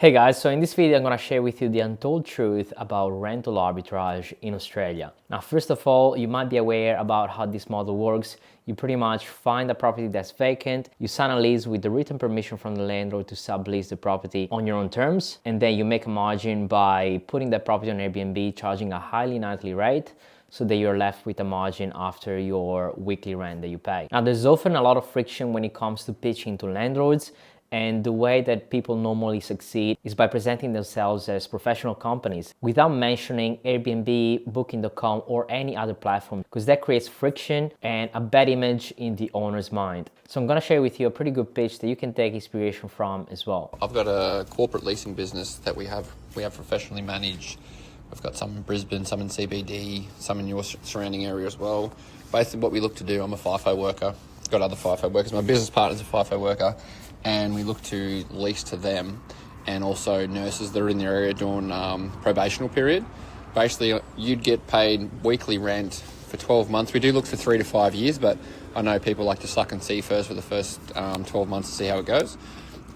Hey guys, so in this video I'm going to share with you the untold truth about rental arbitrage in Australia. Now first of all, you might be aware about how this model works. You pretty much find a property that's vacant, you sign a lease with the written permission from the landlord to sublease the property on your own terms, and then you make a margin by putting that property on Airbnb, charging a highly nightly rate, so that you're left with a margin after your weekly rent that you pay. Now there's often a lot of friction when it comes to pitching to landlords, and the way that people normally succeed is by presenting themselves as professional companies without mentioning Airbnb, Booking.com, or any other platform, because that creates friction and a bad image in the owner's mind. So I'm going to share with you a pretty good pitch that you can take inspiration from as well. I've got a corporate leasing business that we have professionally managed. We've got some in Brisbane, some in CBD, some in your surrounding area as well. Basically what we look to do, I'm a FIFO worker, got other FIFO workers. My business partner's a FIFO worker, and we look to lease to them and also nurses that are in their area during probational period. Basically, you'd get paid weekly rent for 12 months. We do look for 3 to 5 years, but I know people like to suck and see first for the first 12 months to see how it goes.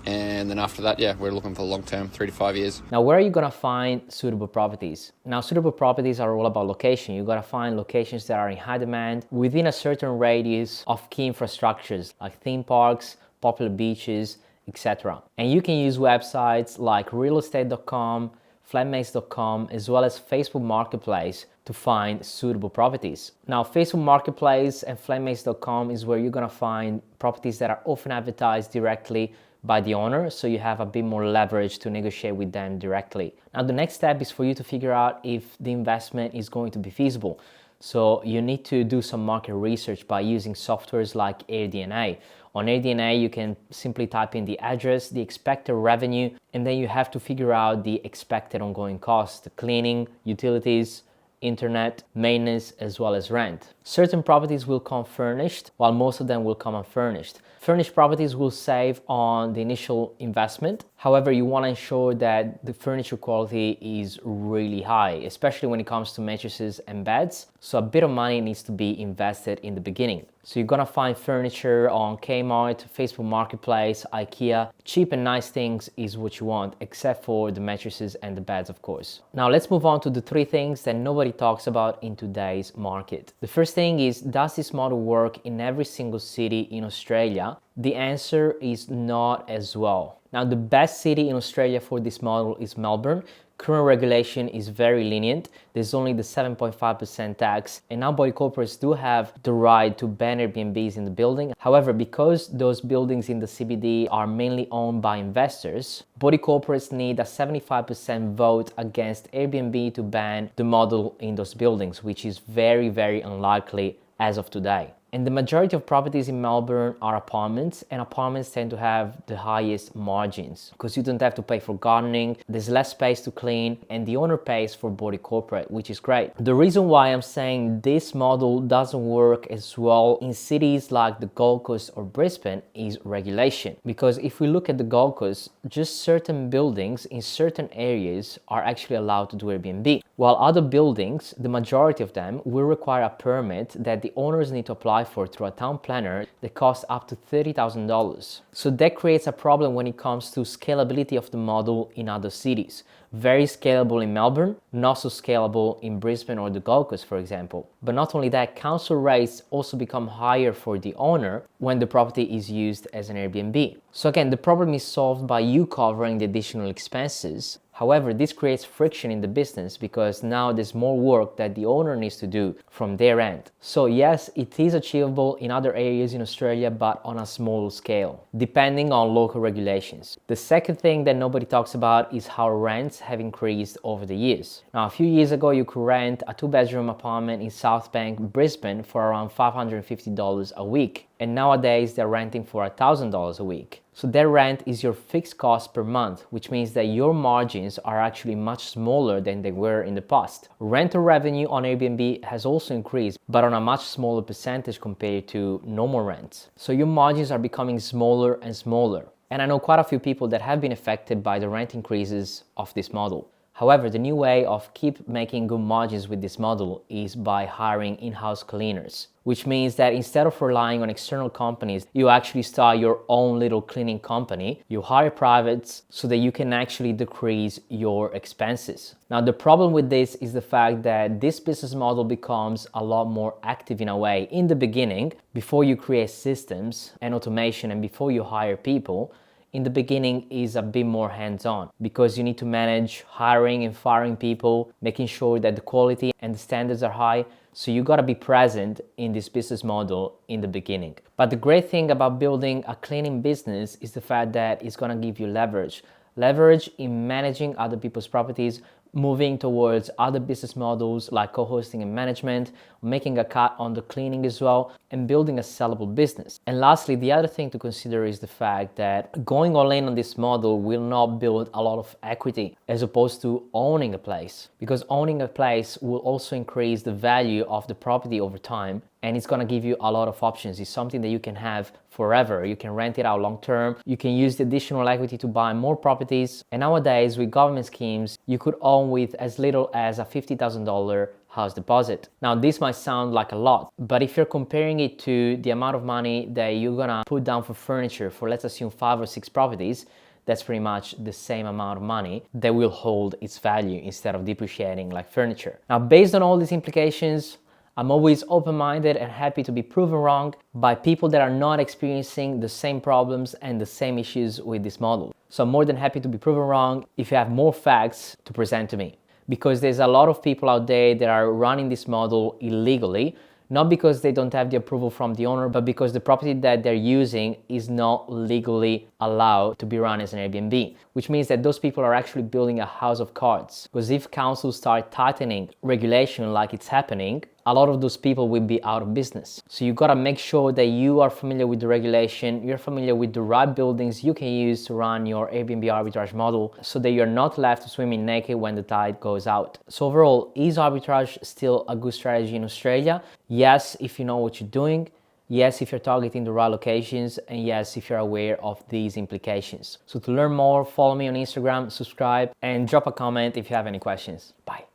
And then after that, we're looking for the long term, 3 to 5 years. Now, where are you gonna find suitable properties? Now, suitable properties are all about location. You gotta find locations that are in high demand within a certain radius of key infrastructures like theme parks, popular beaches, etc. And you can use websites like realestate.com, flatmates.com, as well as Facebook Marketplace to find suitable properties. Now, Facebook Marketplace and flatmates.com is where you're gonna find properties that are often advertised directly by the owner, so you have a bit more leverage to negotiate with them directly. Now, the next step is for you to figure out if the investment is going to be feasible. So you need to do some market research by using softwares like AirDNA. On AirDNA, you can simply type in the address, the expected revenue, and then you have to figure out the expected ongoing cost, cleaning, utilities, internet, maintenance, as well as rent. Certain properties will come furnished, while most of them will come unfurnished. Furnished properties will save on the initial investment. However, you want to ensure that the furniture quality is really high, especially when it comes to mattresses and beds. So a bit of money needs to be invested in the beginning. So you're gonna find furniture on Kmart, Facebook Marketplace, IKEA. Cheap and nice things is what you want, except for the mattresses and the beds, of course. Now let's move on to the 3 things that nobody talks about in today's market. The first thing is, does this model work in every single city in Australia? The answer is not as well. Now, the best city in Australia for this model is Melbourne. Current regulation is very lenient. There's only the 7.5% tax, and now body corporates do have the right to ban Airbnbs in the building. However, because those buildings in the CBD are mainly owned by investors, body corporates need a 75% vote against Airbnb to ban the model in those buildings, which is very, very unlikely as of today. And the majority of properties in Melbourne are apartments, and apartments tend to have the highest margins because you don't have to pay for gardening, there's less space to clean, and the owner pays for body corporate, which is great. The reason why I'm saying this model doesn't work as well in cities like the Gold Coast or Brisbane is regulation. Because if we look at the Gold Coast, just certain buildings in certain areas are actually allowed to do Airbnb, while other buildings, the majority of them, will require a permit that the owners need to apply for through a town planner that costs up to $30,000. So that creates a problem when it comes to scalability of the model in other cities. Very scalable in Melbourne, not so scalable in Brisbane or the Gold Coast, for example. But not only that, council rates also become higher for the owner when the property is used as an Airbnb. So again, the problem is solved by you covering the additional expenses. However, this creates friction in the business because now there's more work that the owner needs to do from their end. So yes, it is achievable in other areas in Australia, but on a small scale, depending on local regulations. The second thing that nobody talks about is how rents have increased over the years. Now, a few years ago, you could rent a 2-bedroom apartment in South Bank, Brisbane for around $550 a week. And nowadays they're renting for $1,000 a week. So their rent is your fixed cost per month, which means that your margins are actually much smaller than they were in the past. Rental revenue on Airbnb has also increased, but on a much smaller percentage compared to normal rents. So your margins are becoming smaller and smaller. And I know quite a few people that have been affected by the rent increases of this model. However, the new way of keep making good margins with this model is by hiring in-house cleaners, which means that instead of relying on external companies, you actually start your own little cleaning company. You hire privates so that you can actually decrease your expenses. Now, the problem with this is the fact that this business model becomes a lot more active in a way in the beginning, before you create systems and automation and before you hire people. In the beginning is a bit more hands-on because you need to manage hiring and firing people, making sure that the quality and the standards are high. So you gotta be present in this business model in the beginning. But the great thing about building a cleaning business is the fact that it's gonna give you leverage. Leverage in managing other people's properties, moving towards other business models like co-hosting and management, making a cut on the cleaning as well, and building a sellable business. And lastly, the other thing to consider is the fact that going all in on this model will not build a lot of equity as opposed to owning a place, because owning a place will also increase the value of the property over time, and it's gonna give you a lot of options. It's something that you can have forever. You can rent it out long term. You can use the additional equity to buy more properties. And nowadays, with government schemes, you could own with as little as a $50,000 house deposit. Now, this might sound like a lot, but if you're comparing it to the amount of money that you're gonna put down for furniture for, let's assume, 5 or 6 properties, that's pretty much the same amount of money that will hold its value instead of depreciating like furniture. Now, based on all these implications, I'm always open-minded and happy to be proven wrong by people that are not experiencing the same problems and the same issues with this model. So I'm more than happy to be proven wrong if you have more facts to present to me. Because there's a lot of people out there that are running this model illegally, not because they don't have the approval from the owner, but because the property that they're using is not legally allowed to be run as an Airbnb, which means that those people are actually building a house of cards. Because if councils start tightening regulation like it's happening, a lot of those people will be out of business. So you gotta make sure that you are familiar with the regulation, you're familiar with the right buildings you can use to run your Airbnb arbitrage model so that you're not left swimming naked when the tide goes out. So overall, is arbitrage still a good strategy in Australia? Yes, if you know what you're doing. Yes, if you're targeting the right locations, and yes, if you're aware of these implications. So to learn more, follow me on Instagram, subscribe, and drop a comment if you have any questions. Bye.